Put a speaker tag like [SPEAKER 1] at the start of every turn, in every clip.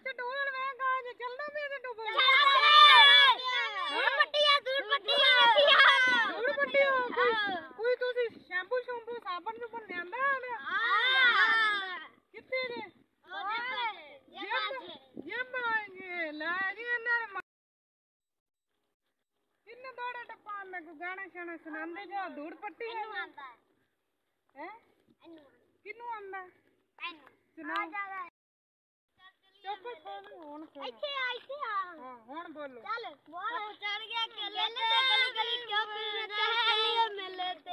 [SPEAKER 1] अच्छा ढोल में कहां से चलना भी है ढोल धूड़ पट्टी कोई तुसी शैम्पू शैम्पू साबन सुबन लेंदा कितने जे जब ये ला जी अंदर किन्ने दौड़ा टप्पा में को गाना शाना सुनांदे जो धूड़ पट्टी है हैं किन्नू आंदा सुनाओ चुप हुन हां हुन बोलो चल बोल चढ़ गया केले ते गली गली क्यों फिरते हैं मेले ते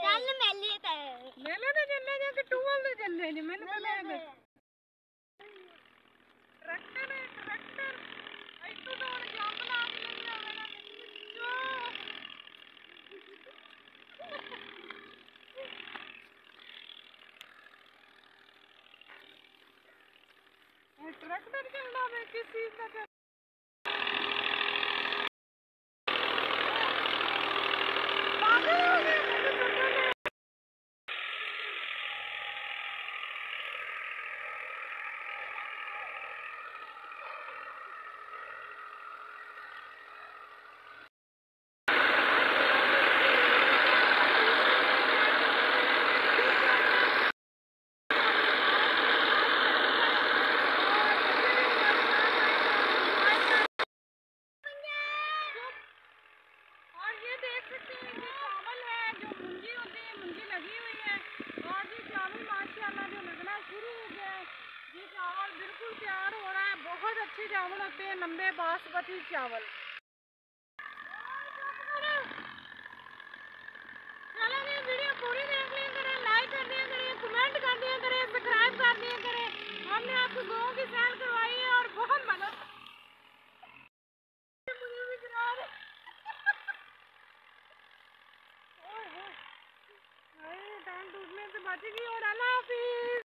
[SPEAKER 1] चलने जा कि टूवल ते चलने जी मैंने पहले ट्रैक्टर ऐतु दौड़ जंप लाग नहीं आवेना ट्रैक्टर चलना है किस चीज का बिल्कुल तैयार हो रहा है। बहुत अच्छे चावल होते हैं लंबे बासमती चावल। चलो जी वीडियो पूरी देख लिया करें, लाइक कर दिया करें, कमेंट कर दिया करें, सब्सक्राइब कर दिया करें। हमने आपको गाँव की सैर करवाई है और बहुत मजा मुझे भी करा रहे टांग टूटने से बच गई और अल्लाह हाफिज।